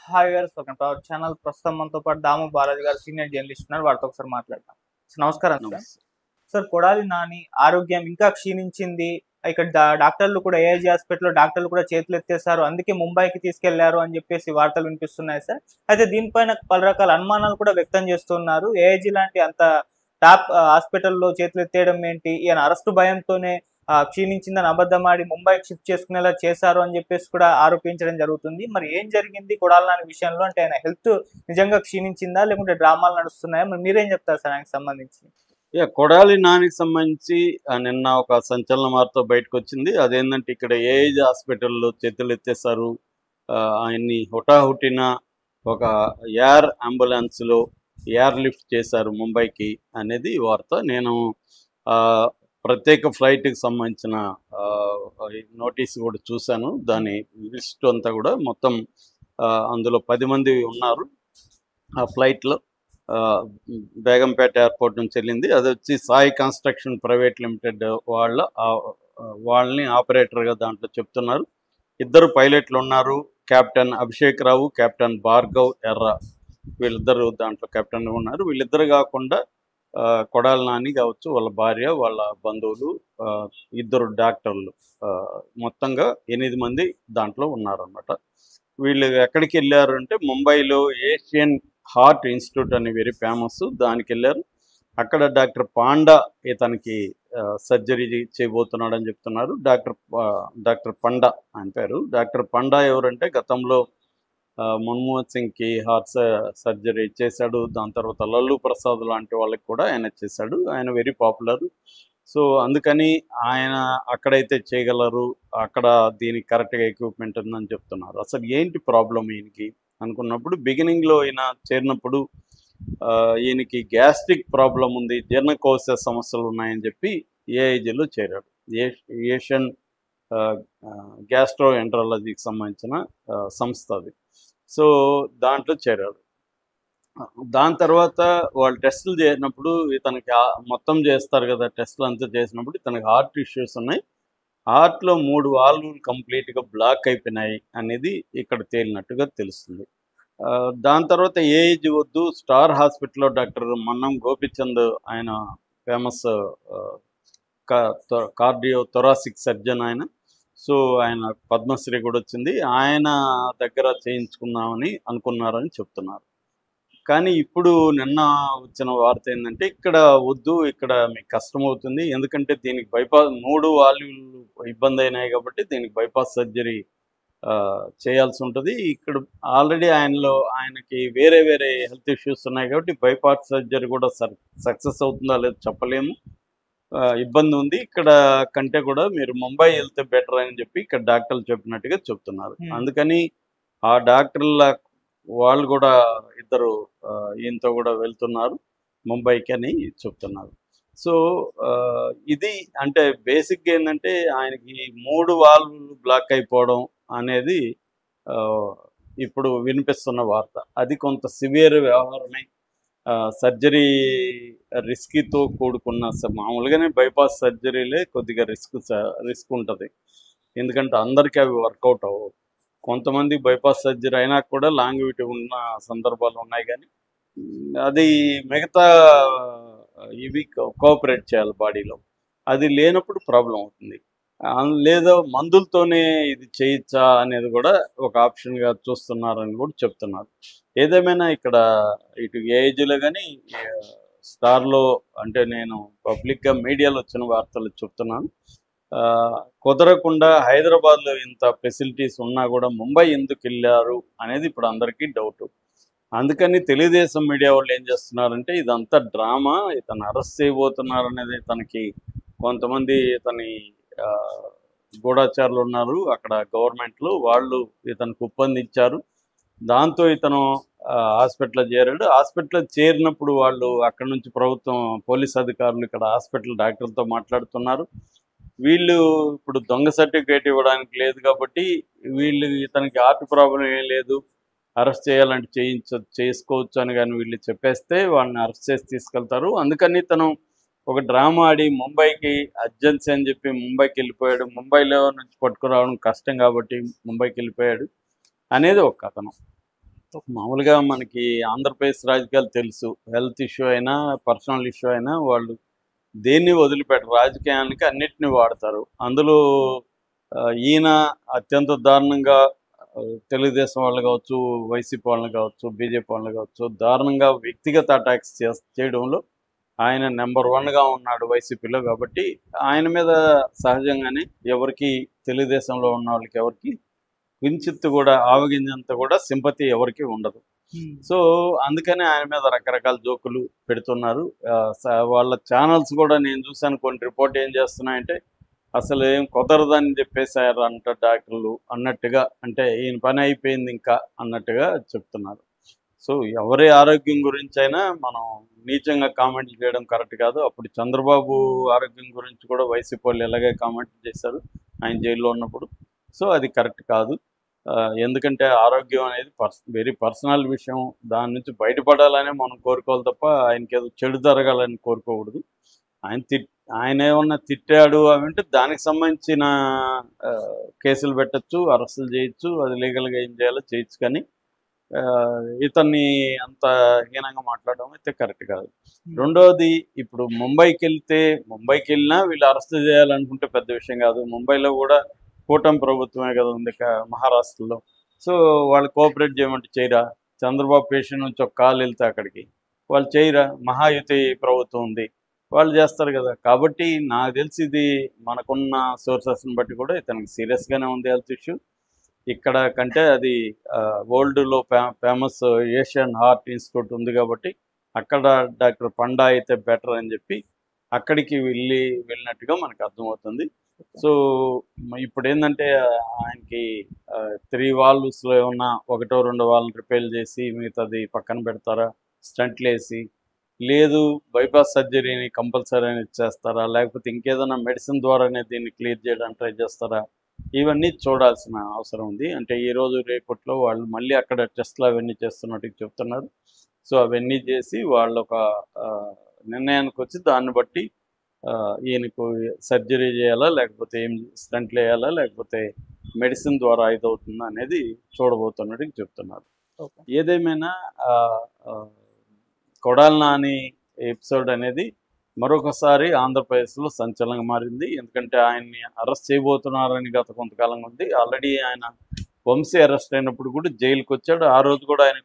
Hi గారు, welcome to our channel. ప్రస్తుతం మనతో పాటు దాము బాలాజీ గారు సీనియర్ జర్నలిస్ట్ ఉన్నారు. వారితో ఒకసారి మాట్లాడదాం. నమస్కారం సార్. నమస్తే. సార్, కొడాలి నాని ఆరోగ్యం ఇంకా క్షీణించింది. ఇక్కడ డాక్టర్లు కూడా ఏఐజీ హాస్పిటల్‌లో డాక్టర్లు కూడా చేతులెత్తేసారు. అందుకే ముంబైకి తీసుకెళ్లారు అని చెప్పేసి వార్తలు వినిపిస్తున్నాయి సార్. అయితే దీనిపైన పలు రకాల అనుమానాలు కూడా వ్యక్తం చేస్తున్నారు. ఏఐజీ లాంటి అంత టాప్ హాస్పిటల్‌లో చేతులెత్తేయడం ఏంటి? ఈయన అరెస్టు భయంతోనే క్షీణించిందని అబద్ధమాడి ముంబైకి షిఫ్ట్ చేసుకునేలా చేశారు అని చెప్పేసి కూడా ఆరోపించడం జరుగుతుంది. మరి ఏం జరిగింది కొడాలి నాని విషయంలో? అంటే ఆయన హెల్త్ నిజంగా క్షీణించిందా? లేకుంటే డ్రామాలు నడుస్తున్నాయా? మరి మీరేం చెప్తారు సార్ ఆయనకి సంబంధించి? కొడాలి నానికి సంబంధించి నిన్న ఒక సంచలన వార్త బయటకొచ్చింది. అదేంటంటే ఇక్కడ ఏఐజీ హాస్పిటల్‌లో చేతులెత్తేశారు. ఆయన్ని హుటాహుటిన ఒక ఎయిర్ అంబులెన్స్‌లో ఎయిర్ లిఫ్ట్ చేశారు ముంబైకి అనేది వార్త. నేను ప్రత్యేక ఫ్లైట్‌కి సంబంధించిన నోటీస్ కూడా చూశాను. దాని లిస్ట్ అంతా కూడా మొత్తం అందులో 10 మంది ఉన్నారు ఆ ఫ్లైట్‌లో. బేగంపేట ఎయిర్పోర్ట్ నుంచి వెళ్ళింది. అది వచ్చి సాయి కన్స్ట్రక్షన్ ప్రైవేట్ లిమిటెడ్ వాళ్ళని ఆపరేటర్గా దాంట్లో చెప్తున్నారు. 2 పైలట్లు ఉన్నారు. కెప్టెన్ అభిషేక్ రావు, కెప్టెన్ భార్గవ్ ఎర్ర, వీళ్ళిద్దరు దాంట్లో కెప్టెన్గా ఉన్నారు. వీళ్ళిద్దరు కాకుండా కొడాలి నాని కావచ్చు, వాళ్ళ భార్య, వాళ్ళ బంధువులు, 2 డాక్టర్లు, మొత్తంగా 8 మంది దాంట్లో ఉన్నారన్నమాట. వీళ్ళు ఎక్కడికి వెళ్ళారు అంటే ముంబైలో ఏషియన్ హార్ట్ ఇన్స్టిట్యూట్ అని వెరీ ఫేమస్, దానికి వెళ్ళారు. అక్కడ డాక్టర్ పాండా ఇతనికి సర్జరీ చేయబోతున్నాడని చెప్తున్నారు. డాక్టర్ పండా ఆయన పేరు. డాక్టర్ పండా ఎవరంటే గతంలో మన్మోహన్ సింగ్కి హార్ట్ సర్జరీ చేశాడు. దాని తర్వాత లల్లు ప్రసాద్ లాంటి వాళ్ళకి కూడా ఆయన చేశాడు. ఆయన వెరీ పాపులర్. సో అందుకని ఆయన అక్కడైతే చేయగలరు, అక్కడ దీనికి కరెక్ట్గా ఎక్విప్మెంట్ ఉందని చెప్తున్నారు. అసలు ఏంటి ప్రాబ్లం ఈయనకి అనుకున్నప్పుడు, బిగినింగ్లో ఈయన చేరినప్పుడు ఈయనకి గ్యాస్ట్రిక్ ప్రాబ్లం ఉంది, జీర్ణకోశ సమస్యలు ఉన్నాయని చెప్పి ఏఐజీలో చేరాడు. ఏషియన్ గ్యాస్ట్రో ఎంట్రాలజీకి సంబంధించిన సంస్థ అది. సో దాంట్లో చేరాడు. దాని తర్వాత వాళ్ళు టెస్టులు చేసినప్పుడు ఇతనికి మొత్తం చేస్తారు కదా, టెస్టులు అంతా చేసినప్పుడు ఇతనికి హార్ట్ ఇష్యూస్ ఉన్నాయి. హార్ట్లో 3 వాల్వులు కంప్లీట్గా బ్లాక్ అయిపోయినాయి అనేది ఇక్కడ తేలినట్టుగా తెలుస్తుంది. దాని తర్వాత ఏఐజీ వద్దు, స్టార్ హాస్పిటల్లో డాక్టర్ మన్నం గోపిచంద్, ఆయన ఫేమస్ కార్డియో థొరాసిక్ సర్జన్ ఆయన. సో ఆయన పద్మశ్రీ కూడా వచ్చింది. ఆయన దగ్గర చేయించుకుందామని అనుకున్నారని చెప్తున్నారు. కానీ ఇప్పుడు నిన్న వచ్చిన వార్త ఏంటంటే ఇక్కడ వద్దు, ఇక్కడ మీకు కష్టమవుతుంది, ఎందుకంటే దీనికి బైపాస్ 3 వాల్యూలు ఇబ్బంది అయినాయి కాబట్టి దీనికి బైపాస్ సర్జరీ చేయాల్సి ఉంటుంది. ఇక్కడ ఆల్రెడీ ఆయనకి వేరే హెల్త్ ఇష్యూస్ ఉన్నాయి కాబట్టి బైపాస్ సర్జరీ కూడా సక్సెస్ అవుతుందా లేదో చెప్పలేము, ఇబ్బంది ఉంది. ఇక్కడ కంటే కూడా మీరు ముంబై వెళ్తే బెటర్ అని చెప్పి ఇక్కడ డాక్టర్లు చెప్పినట్టుగా చెప్తున్నారు. అందుకని ఆ డాక్టర్ల వాళ్ళు కూడా 2 ఈయనతో కూడా వెళ్తున్నారు ముంబైకి అని చెప్తున్నారు. సో ఇది అంటే బేసిక్గా ఏంటంటే ఆయనకి 3 వాల్వులు బ్లాక్ అయిపోవడం అనేది ఇప్పుడు వినిపిస్తున్న వార్త. అది కొంత సివియర్ వ్యవహారమే. సర్జరీ రిస్క్తో కూడుకున్న, మామూలుగానే బైపాస్ సర్జరీలే కొద్దిగా రిస్క్ ఉంటుంది, ఎందుకంటే అందరికీ అవి వర్కౌట్ అవ్వవు. కొంతమంది బైపాస్ సర్జరీ అయినా కూడా లాంగివిటీ ఉన్న సందర్భాలు ఉన్నాయి, కానీ అది మిగతా ఇవి కోఆపరేట్ చేయాలి బాడీలో. అది లేనప్పుడు ప్రాబ్లం అవుతుంది. లేదా మందులతోనే ఇది చేయొచ్చా అనేది కూడా ఒక ఆప్షన్గా చూస్తున్నారని కూడా చెప్తున్నారు. ఏదేమైనా ఇక్కడ ఇటు ఏఐజీలో కానీ స్టార్లో, అంటే నేను పబ్లిక్గా మీడియాలో వచ్చిన వార్తలు చెప్తున్నాను, కుదరకుండా హైదరాబాద్లో ఇంత ఫెసిలిటీస్ ఉన్నా కూడా ముంబై ఎందుకు వెళ్ళారు అనేది ఇప్పుడు అందరికీ డౌట్. అందుకని తెలుగుదేశం మీడియా వాళ్ళు ఏం చేస్తున్నారంటే ఇదంతా డ్రామా, ఇతను అరెస్ట్ చేయబోతున్నారు అనేది, తనకి కొంతమంది ఇతని గూఢాచారులు ఉన్నారు అక్కడ గవర్నమెంట్లో, వాళ్ళు ఇతనికి ఒప్పందించారు. దాంతో ఇతను హాస్పిటల్లో చేరాడు. హాస్పిటల్లో చేరినప్పుడు వాళ్ళు అక్కడ నుంచి ప్రభుత్వం పోలీస్ అధికారులు ఇక్కడ హాస్పిటల్ డాక్టర్లతో మాట్లాడుతున్నారు. వీళ్ళు ఇప్పుడు దొంగ సర్టిఫికేట్ ఇవ్వడానికి లేదు కాబట్టి వీళ్ళు ఇతనికి హార్ట్ ప్రాబ్లం ఏం లేదు, అరెస్ట్ చేయాలంటే చేసుకోవచ్చు అని కానీ వీళ్ళు చెప్పేస్తే వాళ్ళని అరెస్ట్ చేసి తీసుకెళ్తారు. అందుకని తను ఒక డ్రామా ఆడి ముంబైకి అర్జెన్సీ అని చెప్పి ముంబైకి వెళ్ళిపోయాడు. ముంబైలో నుంచి పట్టుకురావడం కష్టం కాబట్టి ముంబైకి వెళ్ళిపోయాడు అనేది ఒక కథనం. మామూలుగా మనకి ఆంధ్రప్రదేశ్ రాజకీయాలు తెలుసు. హెల్త్ ఇష్యూ అయినా, పర్సనల్ ఇష్యూ అయినా వాళ్ళు దేన్ని వదిలిపెట్టరు. రాజకీయానికి అన్నిటిని వాడతారు. అందులో ఈయన అత్యంత దారుణంగా తెలుగుదేశం వాళ్ళు కావచ్చు, వైసీపీ వాళ్ళని కావచ్చు, బీజేపీ వాళ్ళని కావచ్చు, దారుణంగా వ్యక్తిగత అటాక్స్ చేయడంలో ఆయన నెంబర్ వన్గా ఉన్నాడు వైసీపీలో. కాబట్టి ఆయన మీద సహజంగానే ఎవరికి తెలుగుదేశంలో ఉన్న వాళ్ళకి ఎవరికి కించిత్తు కూడా ఆవగింజంత కూడా సింపతి ఎవరికి ఉండదు. సో అందుకనే ఆయన మీద రకరకాల జోకులు పెడుతున్నారు. వాళ్ళ ఛానల్స్ కూడా నేను చూశాను, కొన్ని రిపోర్ట్ ఏం చేస్తున్నాయంటే అసలు ఏం కుదరదని చెప్పేశారు అంట డాక్టర్లు అన్నట్టుగా, అంటే ఈయన పని అయిపోయింది ఇంకా అన్నట్టుగా చెప్తున్నారు. సో ఎవరి ఆరోగ్యం గురించి అయినా మనం నీచంగా కామెంట్లు చేయడం కరెక్ట్ కాదు. అప్పుడు చంద్రబాబు ఆరోగ్యం గురించి కూడా వైసీపీ వాళ్ళు ఎలాగే కామెంట్లు చేశారు ఆయన జైల్లో ఉన్నప్పుడు. సో అది కరెక్ట్ కాదు. ఎందుకంటే ఆరోగ్యం అనేది వెరీ పర్సనల్ విషయం. దాని నుంచి బయటపడాలనే మనం కోరుకోవాలి తప్ప ఆయనకి ఏదో చెడు జరగాలని కోరుకోకూడదు. ఆయన ఏమన్నా తిట్టాడు అంటే దానికి సంబంధించిన కేసులు పెట్టచ్చు, అరెస్టులు చేయొచ్చు, అది లీగల్గా ఏం చేయాలో చేయొచ్చు. కానీ ఇతన్ని అంత హీనంగా మాట్లాడడం అయితే కరెక్ట్ కాదు. రెండవది, ఇప్పుడు ముంబైకి వెళ్ళినా వీళ్ళు అరెస్ట్ చేయాలనుకుంటే పెద్ద విషయం కాదు. ముంబైలో కూడా కూటమి ప్రభుత్వమే కదా ఉంది మహారాష్ట్రలో. సో వాళ్ళు కోఆపరేట్ చేయమంటే చేయరా? చంద్రబాబు పేషెంట్ నుంచి ఒక కాల్ వెళ్తే అక్కడికి వాళ్ళు చేయరా? మహాయుతి ప్రభుత్వం ఉంది, వాళ్ళు చేస్తారు కదా. కాబట్టి నాకు తెలిసి ఇది మనకున్న సోర్సెస్ని బట్టి కూడా ఇతనికి సీరియస్గానే ఉంది హెల్త్ ఇష్యూ. ఇక్కడ కంటే అది వరల్డ్లో ఫేమస్ ఏషియన్ హార్ట్ ఇన్స్టిట్యూట్ ఉంది కాబట్టి అక్కడ డాక్టర్ పండా అయితే బెటర్ అని చెప్పి అక్కడికి వెళ్ళినట్టుగా మనకు అర్థమవుతుంది. సో ఇప్పుడు ఏంటంటే ఆయనకి 3 వాల్వ్స్లో ఏమన్నా 1-2 వాల్వ్ రిపేర్ చేసి మిగతాది పక్కన పెడతారా, స్టంట్లు వేసి, లేదు బైపాస్ సర్జరీని కంపల్సరీ అని చేస్తారా, లేకపోతే ఇంకేదైనా మెడిసిన్ ద్వారానే దీన్ని క్లియర్ చేయడానికి ట్రై చేస్తారా, ఇవన్నీ చూడాల్సిన అవసరం ఉంది. అంటే ఈరోజు రేపట్లో వాళ్ళు మళ్ళీ అక్కడ టెస్ట్లు అవన్నీ చేస్తున్నట్టు చెప్తున్నారు. సో అవన్నీ చేసి వాళ్ళు ఒక నిర్ణయానికి వచ్చి దాన్ని బట్టి ఈయనకు సర్జరీ చేయాలా, లేకపోతే ఏం స్టంట్లు వేయాలా, లేకపోతే మెడిసిన్ ద్వారా ఇదవుతుందా అనేది చూడబోతున్నట్టు చెప్తున్నారు. ఏదేమైనా కొడాలి నాని ఎపిసోడ్ అనేది మరొకసారి ఆంధ్రప్రదేశ్లో సంచలనంగా మారింది. ఎందుకంటే ఆయన్ని అరెస్ట్ చేయబోతున్నారని గత కొంతకాలంగా ఉంది. ఆల్రెడీ ఆయన వంశీ అరెస్ట్ అయినప్పుడు కూడా జైలుకి వచ్చాడు. ఆ రోజు కూడా ఆయన